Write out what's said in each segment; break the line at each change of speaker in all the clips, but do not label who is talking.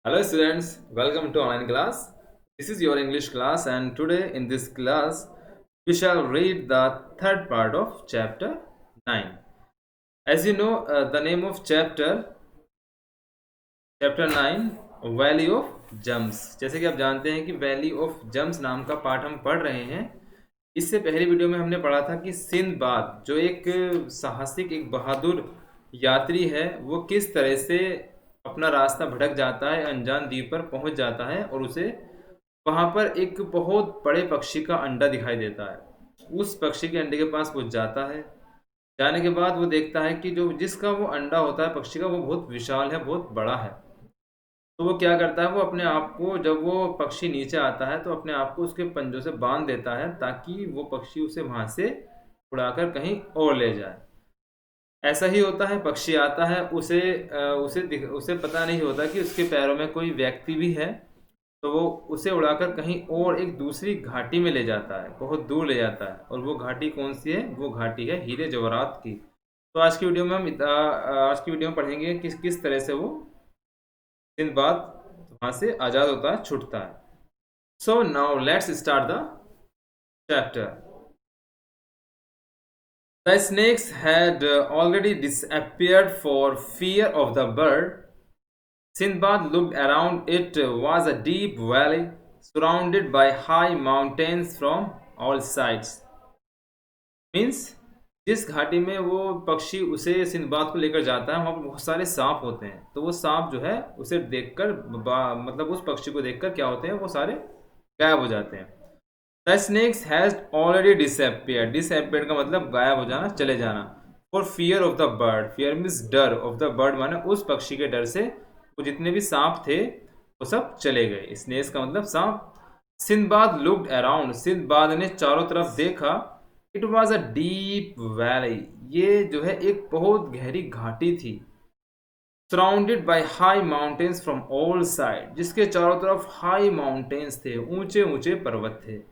Hello students, welcome to online class. This is your English class and today in this class we shall read the third part of chapter 9. As you know, the name of chapter 9 valley of germs. जैसे कि आप जानते हैं कि valley of germs नाम का पाठ हम पढ़ रहे हैं। इससे पहली वीडियो में हमने पढ़ा था कि सिंदबाद जो एक साहसिक एक बहादुर यात्री है वो किस तरह से अपना रास्ता भटक जाता है, अनजान द्वीप पर पहुंच जाता है और उसे वहां पर एक बहुत बड़े पक्षी का अंडा दिखाई देता है। उस पक्षी के अंडे के पास वो जाता है। जाने के बाद वो देखता है कि जो जिसका वो अंडा होता है पक्षी का, वो बहुत विशाल है, बहुत बड़ा है। तो वो क्या करता है, वो अपने आप को, जब वो पक्षी नीचे आता है तो अपने आप को उसके पंजों से बांध देता है ताकि वो पक्षी उसे वहां से उड़ाकर कहीं और ले जाए। ऐसा ही होता है, पक्षी आता है, उसे पता नहीं होता कि उसके पैरों में कोई व्यक्ति भी है। तो वो उसे उड़ाकर कहीं और एक दूसरी घाटी में ले जाता है, बहुत दूर ले जाता है। और वो घाटी कौन सी है? वो घाटी है हीरे जवाहरात की। तो आज की वीडियो में पढ़ेंगे किस तरह से वो सिंदबाद वहां से आजाद होता है, छूटता है। So now let's start the chapter. The snakes had already disappeared for fear of the bird. Sinbad looked around. It was a deep valley surrounded by high mountains from all sides. Means जिस घाटी में वो पक्षी उसे Sinbad को लेकर जाता है, वहाँ पर बहुत सारे सांप होते हैं। तो वो सांप जो है उसे देखकर मतलब उस पक्षी को देखकर क्या होते हैं, वो सारे गायब हो जाते हैं। The snakes has already disappeared. Disappeared का मतलब गायब हो जाना, चले जाना। For fear of the bird. Fear means डर, ऑफ द बर्ड माने उस पक्षी के डर से वो जितने भी सांप थे वो सब चले गए। स्नेक्स का मतलब सांप। Sinbad looked around. सिंदबाद ने चारों तरफ देखा। It was a deep valley. ये जो है एक बहुत गहरी घाटी थी। Surrounded by high mountains from all side. जिसके चारों तरफ हाई माउंटेन्स थे, ऊंचे ऊंचे पर्वत थे।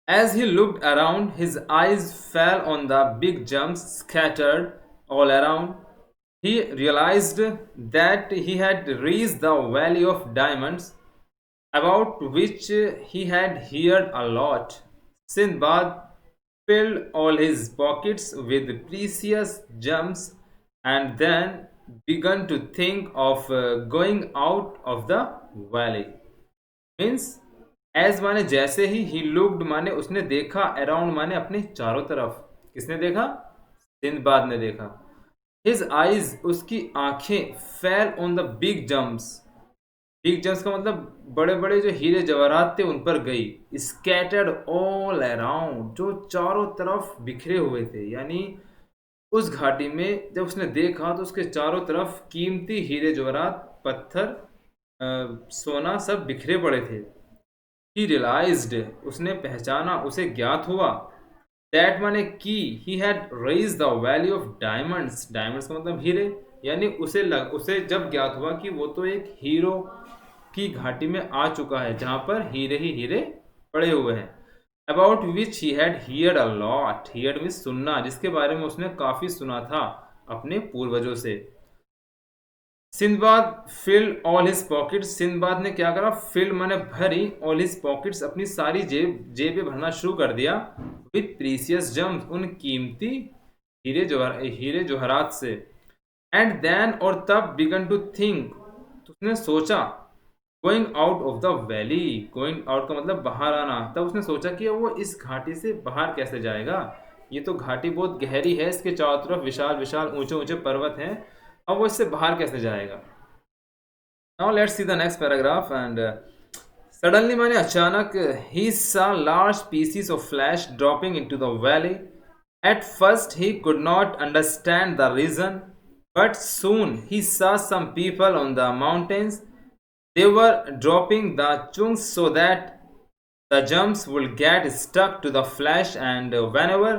As he looked around, his eyes fell on the big jumps scattered all around. He realized that he had reached the Valley of Diamonds, about which he had heard a lot. Sindbad filled all his pockets with precious gems and then began to think of going out of the valley. Means as माने जैसे he looked माने उसने देखा, around माने अपने चारों तरफ। किसने देखा? सिंदबाद ने देखा। हिज आईज उसकी आंखें, fell on the big jumps. Big jumps का मतलब बड़े बड़े जो हीरे जवाहरात थे उन पर गई। स्कैटर्ड ऑल अराउंड, जो चारों तरफ बिखरे हुए थे। यानी उस घाटी में जब उसने देखा तो उसके चारों तरफ कीमती हीरे जवाहरात, पत्थर, सोना सब बिखरे पड़े थे। ही रियलाइज्ड, उसने पहचाना, उसे ज्ञात हुआ। दैट माने की he had reached the valley of diamonds. Diamonds का मतलब हीरे। यानी उसे जब ज्ञात हुआ कि वो तो एक हीरो की घाटी में आ चुका है जहां पर हीरे ही हीरे पड़े हुए हैं। About which he had heard a lot. Heard means सुनना, जिसके बारे में उसने काफी सुना था अपने पूर्वजों से। Sinbad field all his pockets. Sinbad ने क्या करा? फिल्ड माने भरी, ऑल हिज पॉकेट्स अपनी सारी जेबें भरना शुरू कर दिया। विथ प्रीसियस जम्स, उन कीमती हीरे जवाहरात से। एंड देन, और तब, बिगन टू थिंक, तो उसने सोचा, going out of the valley. Going out का मतलब बाहर आना। तब उसने सोचा कि वो इस घाटी से बाहर कैसे जाएगा। ये तो घाटी बहुत गहरी है, इसके चारों तरफ विशाल विशाल ऊंचे ऊंचे पर्वत हैं। अब वो इससे बाहर कैसे जाएगा? Now let's see the next paragraph. And suddenly माने अचानक, he saw large pieces of flesh dropping into the valley. At first he could not understand the reason, but soon he saw some people on the mountains. They were dropping the chunks so that the jumps would get stuck to the flesh, and whenever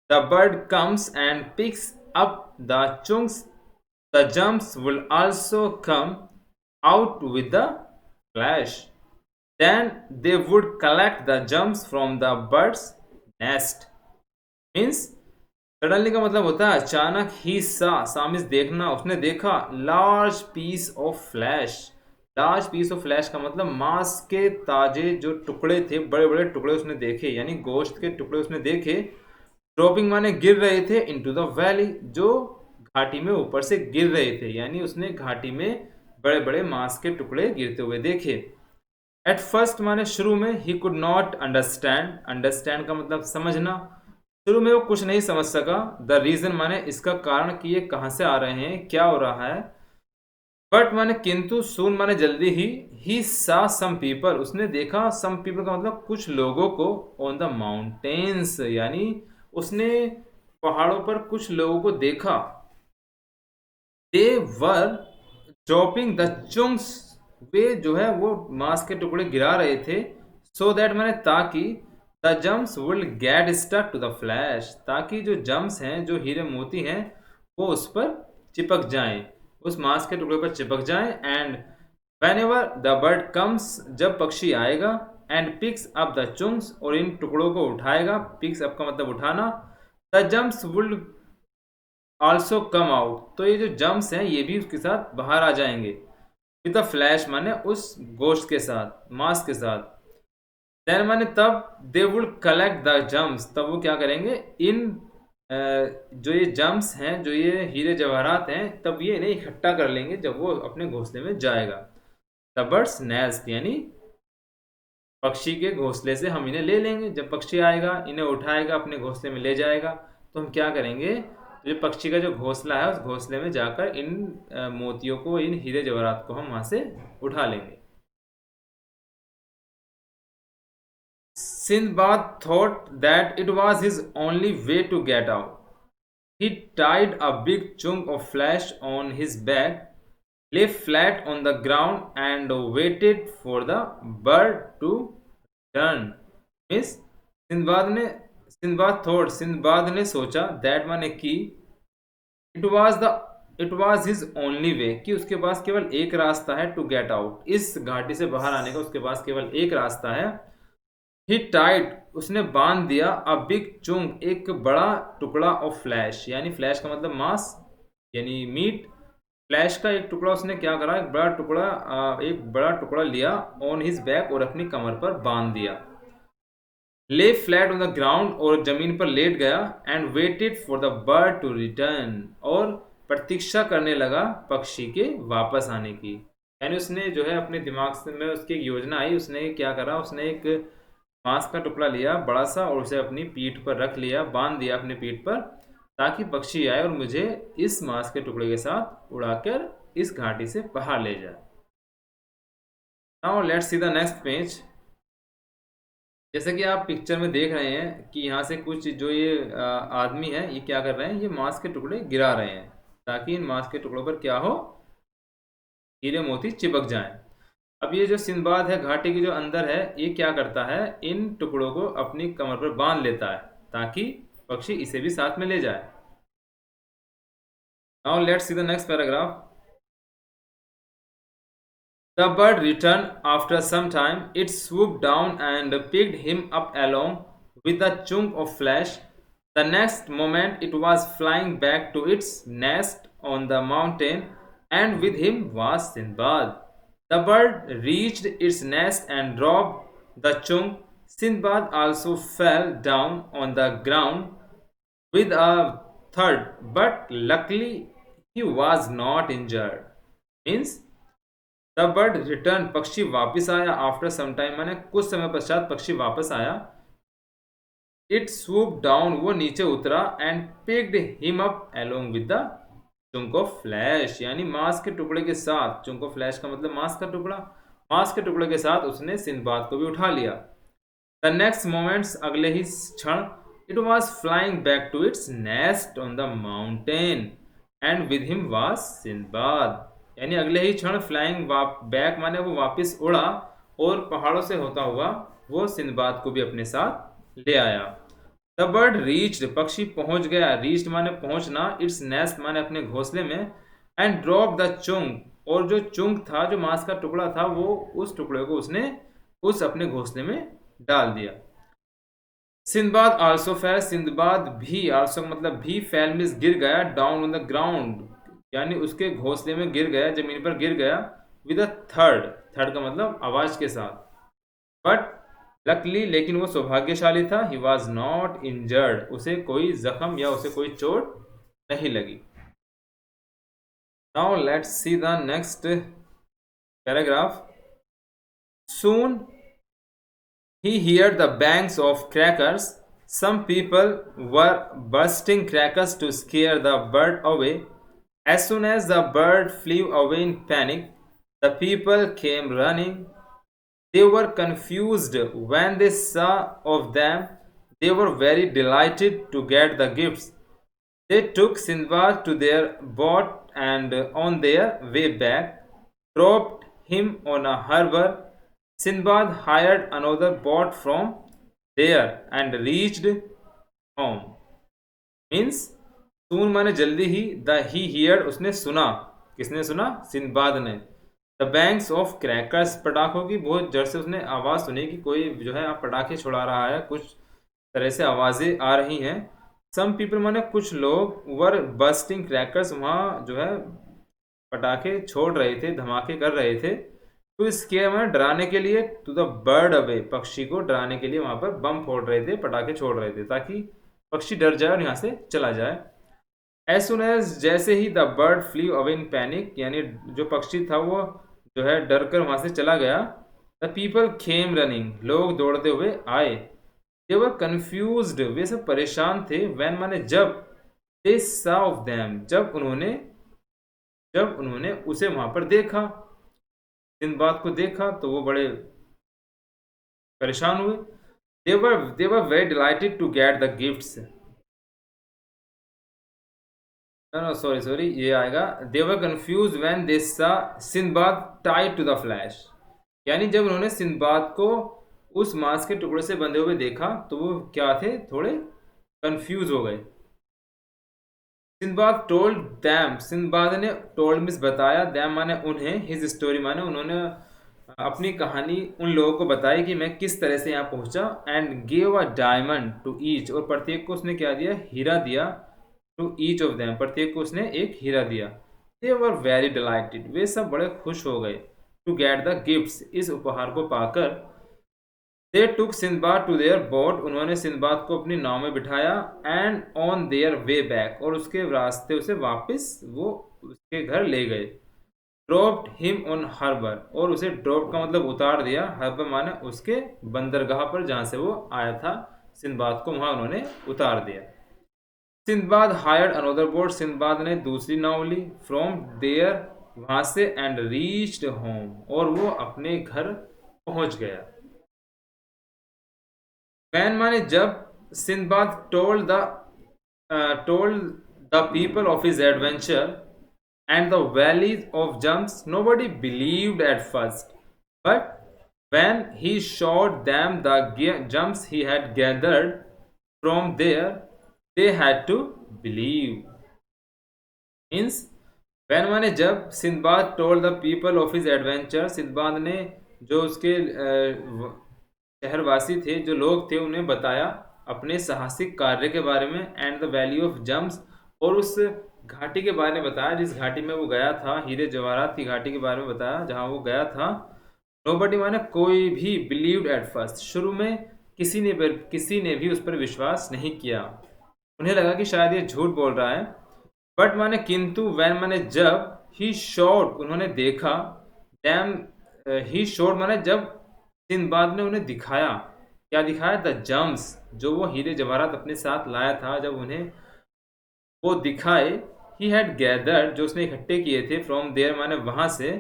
the bird comes and picks up the chunks, the jumps will also come out with the flesh. Then they would collect the jumps from the bird's nest. Means suddenly का मतलब होता है अचानक। He सा means देखना, उसने देखा। Large piece of flesh, large piece of flesh का मतलब मांस के ताजे जो टुकड़े थे, बड़े बड़े टुकड़े उसने देखे, यानी गोश्त के टुकड़े उसने देखे। ड्रॉपिंग माने गिर रहे थे इनटू द वैली, जो घाटी में ऊपर से गिर रहे थे, यानी उसने घाटी में बड़े बड़े मांस के टुकड़े गिरते हुए देखे। एट फर्स्ट माने शुरू में, ही कुड नॉट अंडरस्टैंड, अंडरस्टैंड का मतलब समझना। शुरू में वो कुछ नहीं समझ सका। द रीजन माने इसका कारण, कि ये कहाँ से आ रहे हैं, क्या हो रहा है। बट माने किंतु, सून माने जल्दी ही सा सम पीपल, उसने देखा। सम पीपल का मतलब कुछ लोगों को। ऑन द माउंटेन्स, यानी उसने पहाड़ों पर कुछ लोगों को देखा। दे वर ड्रॉपिंग द चुंक्स, वे जो है वो मांस के टुकड़े गिरा रहे थे। सो दैट माने ताकि, the gems will get stuck to the flesh, ताकि जो जम्स हैं, जो हीरे मोती हैं, वो उस पर चिपक जाएं, उस मांस के टुकड़े पर चिपक जाएं। And whenever the bird comes, जब पक्षी आएगा, एंड पिक्स अप द चुंक्स, और इन टुकड़ों को उठाएगा। पिक्स अप का मतलब उठाना। The gems will also come out, तो ये जो जम्स हैं ये भी उसके साथ बाहर आ जाएंगे। विद द फ्लैश माने उस गोश्त के साथ, मांस के साथ। देन माने तब, they would collect the germs, तब वो क्या करेंगे, इन जो ये जम्स हैं, जो ये हीरे जवाहरात हैं, तब ये इन्हें इकट्ठा कर लेंगे जब वो अपने घोंसले में जाएगा। द बर्ड्स नेस्ट, यानी पक्षी के घोंसले से हम इन्हें ले लेंगे। जब पक्षी आएगा, इन्हें उठाएगा, अपने घोंसले में ले जाएगा, तो हम क्या करेंगे, तो जो पक्षी का जो घोंसला है, उस घोंसले में जाकर इन मोतियों को, इन हीरे जवाहरात को हम वहां से उठा लेंगे। Sinbad thought that it was his only way to get out. He tied a big chunk of flesh on his back, lay flat on the ground, and waited for the bird to turn. Miss Sinbad ने, Sinbad ने सोचा, that माने कि, it was the it was his only way, कि उसके पास केवल एक रास्ता है, टू गेट आउट, इस घाटी से बाहर आने का उसके पास केवल एक रास्ता है। ही टाइड, उसने बांध दिया। अ बिग चुंक, एक बड़ा टुकड़ा ऑफ फ्लैश, यानी फ्लैश का मतलब मांस, यानी मीट। फ्लैश का एक टुकड़ा उसने क्या करा, एक बड़ा टुकड़ा लिया, ऑन हिज बैक, और अपनी कमर पर बांध दिया। ले फ्लैट ऑन द ग्राउंड, और जमीन पर लेट गया। And waited for the bird to return, और प्रतीक्षा करने लगा पक्षी के वापस आने की। यानी उसने जो है अपने दिमाग से में उसकी एक योजना आई, उसने क्या करा, उसने एक मांस का टुकड़ा लिया बड़ा सा, और उसे अपनी पीठ पर रख लिया, बांध दिया अपनी पीठ पर, ताकि पक्षी आए और मुझे इस मांस के टुकड़े के साथ उड़ाकर इस घाटी से बाहर ले जाए। Now let's see the next page. जैसे कि आप पिक्चर में देख रहे हैं कि यहाँ से कुछ जो ये आदमी है, ये क्या कर रहे हैं, ये मांस के टुकड़े गिरा रहे हैं, ताकि इन मांस के टुकड़ों पर क्या हो, हीरे मोती चिपक जाएं। अब ये जो सिंदबाद है, घाटी के जो अंदर है, ये क्या करता है, इन टुकड़ों को अपनी कमर पर बांध लेता है, ताकि पक्षी इसे भी साथ में ले जाए। Now let's see the next paragraph. The bird returned after some time. It swooped down and picked him up along with a chunk of flesh. The next moment it was flying back to its nest on the mountain, and with him was Sinbad. The bird reached its nest and dropped the chunk. Sinbad also fell down on the ground with a thud, but luckily he was not injured. Means the bird return, पक्षी वापस आया। After some time माने कुछ समय पश्चात पक्षी वापस आया। इट स्वूप डाउन, वो नीचे उतरा। And picked him up along with the chunk of flesh, यानी मांस के टुकड़े के साथ, चुंक ऑफ फ्लैश का मतलब मांस का टुकड़ा, मांस के टुकड़े के साथ उसने सिंदबाद को भी उठा लिया। द नेक्स्ट मोमेंट्स, अगले ही क्षण, it was flying back to its nest on the mountain, and with him was Sindbad, यानी अगले ही क्षण फ्लाइंग बैक माने वो वापस उड़ा, और पहाड़ों से होता हुआ वो सिंदबाद को भी अपने साथ ले आया। द बर्ड रीच्ड, पक्षी पहुंच गया। रीच्ड माने पहुंचना, इट्स नेस्ट माने अपने घोंसले में। एंड ड्रॉप द चुंक, और जो चुंक था, जो मांस का टुकड़ा था, वो उस टुकड़े को उसने उस अपने घोंसले में डाल दिया। सिंदबाद आल्सो फेल, सिंदबाद भी, आल्सो मतलब भी, फेल मीन्स गिर गया, डाउन ऑन द ग्राउंड यानी उसके घोंसले में गिर गया, जमीन पर गिर गया, विद अ थर्ड, थर्ड का मतलब आवाज के साथ, बट लकली, लेकिन वो सौभाग्यशाली था, ही वॉज नॉट इंजर्ड, उसे कोई जख्म या उसे कोई चोट नहीं लगी। Now let's see the next paragraph. Soon he heard the bangs of crackers. Some people were bursting crackers to scare the bird away. As soon as the bird flew away in panic, the people came running. They were confused when they saw of them. They were very delighted to get the gifts. They took Sindbad to their boat and on their way back dropped him on a harbor. Sindbad hired another boat from there and reached home. Means soon माने जल्दी ही, the he here उसने सुना, किसने सुना? Sinbad ने। The banks of crackers, पटाखों की बहुत जड़ से उसने आवाज़ सुनी कि कोई जो है आप पटाखे छुड़ा रहा है, कुछ तरह से आवाज़ें आ रही हैं। सम पीपल माने कुछ लोग, वर बस्टिंग क्रैकर्स, वहाँ जो है पटाखे छोड़ रहे थे, धमाके कर रहे थे। तो इसके माने डराने के लिए, टू द बर्ड अवे, पक्षी को डराने के लिए वहाँ पर बम फोड़ रहे थे, पटाखे छोड़ रहे थे ताकि पक्षी डर जाए और यहाँ से चला जाए। एज सुन एज, जैसे ही, the bird flee away in panic, यानी जो पक्षी था वो जो है डर कर वहाँ से चला गया। द पीपल खेम रनिंग, लोग दौड़ते हुए आए। दे वर कन्फ्यूज्ड, वे सब परेशान थे। व्हेन माने जब, दे सॉ ऑफ देम, जब उन्होंने उसे वहां पर देखा, सिंदबाद को देखा, तो वो बड़े परेशान हुए। they were very delighted to get the gifts. No, sorry, ये आएगा, they were confused when they saw Sinbad tied to the flash, यानी जब उन्होंने सिंदबाद को उस मांस के टुकड़े से बंधे हुए देखा तो वो क्या थे, थोड़े कंफ्यूज हो गए। सिंदबाद टोल्ड दैम, सिंदबाद ने, टोल्ड मीन्स बताया, दैम माने उन्हें, हिज स्टोरी माने उन्होंने अपनी कहानी उन लोगों को बताई कि मैं किस तरह से यहाँ पहुंचा। And gave a diamond to each, और प्रत्येक को उसने क्या दिया, हीरा दिया। टू ईच ऑफ देम, प्रत्येक को उसने एक हीरा दिया। दे वर वेरी डिलाइटेड, वे सब बड़े खुश हो गए। टू गेट द गिफ्ट्स, इस उपहार को पाकर। दे टुक सिंदबाद टू देयर बोट, उन्होंने सिंदबाद को अपनी नाव में बिठाया। And on their way back, और उसके रास्ते उसे वापस वो उसके घर ले गए। ड्रॉप्ड हिम ऑन हार्बर, और उसे ड्रॉप का मतलब उतार दिया, हार्बर माने उसके बंदरगाह पर जहां से वो आया था, सिंदबाद को वहां उन्होंने उतार दिया। Sinbad hired another boat, Sinbad ने दूसरी नाव ली। फ्रॉम देयर, वहां से। एंड रीच्ड होम, और वो अपने घर पहुंच गया। वैन माने जब, Sinbad told the people of his adventure and the valleys of jumps, nobody believed at first, but when he showed them the jumps he had gathered from there, they had to believe. Means, when माने जब, Sinbad told the people of his adventure, Sinbad ने जो उसके शहरवासी थे, जो लोग थे, उन्हें बताया अपने साहसिक कार्य के बारे में। And the valley of germs, और उस घाटी के बारे में बताया जिस घाटी में वो गया था, हीरे जवाहरात की घाटी के बारे में बताया जहां वो गया था। नोबडी माने कोई भी, बिलीव्ड एट फर्स्ट, शुरू में किसी ने भी उस पर विश्वास नहीं किया, उन्हें लगा कि शायद ये झूठ बोल रहा है। बट माने किंतु, वैन माने जब, ही शोड, उन्होंने देखा, डैम, ही शोड माने जब सिंदबाद ने उन्हें दिखाया, क्या दिखाया, द जम्स, जो वो हीरे जवाहरात अपने साथ लाया था, जब उन्हें वो दिखाए, ही हैड गैदर्ड, जो उसने इकट्ठे किए थे, फ्रॉम देयर माने वहां से,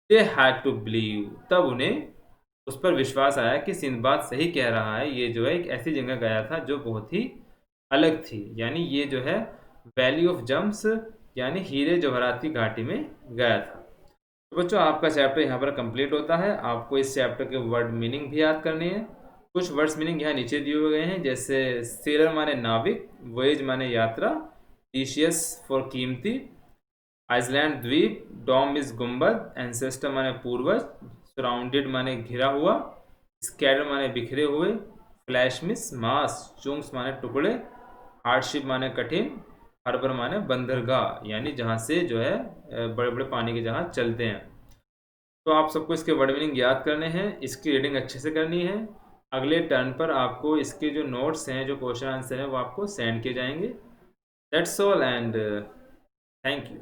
दे हैड टू बिलीव, तब उन्हें उस पर विश्वास आया कि सिंदबाद सही कह रहा है, ये जो है एक ऐसी जगह गया था जो बहुत ही अलग थी, यानी ये जो है वैली ऑफ जम्स यानी हीरे जवाहरात की घाटी में गया था। तो बच्चों, आपका चैप्टर यहाँ पर कंप्लीट होता है। आपको इस चैप्टर के वर्ड मीनिंग भी याद करनी है। कुछ वर्ड्स मीनिंग यहाँ नीचे दिए गए हैं, जैसे सेलर माने नाविक, वोएज माने यात्रा, टीशियस फॉर कीमती, आइसलैंड द्वीप, डॉम इज गुम्बद, एंसेस्टर माने पूर्वज, सराउंडेड माने घिरा हुआ, स्कैटर माने बिखरे हुए, क्लैश मिस मास, चुंग्स माने टुकड़े, हार्डशिप माने कठिन, हार्बर माने बंदरगाह यानी जहाँ से जो है बड़े बड़े पानी के जहाज चलते हैं। तो आप सबको इसके वर्ड मीनिंग याद करने हैं, इसकी रीडिंग अच्छे से करनी है। अगले टर्न पर आपको इसके जो नोट्स हैं, जो क्वेश्चन आंसर हैं, वो आपको सेंड किए जाएंगे। That's all and thank you.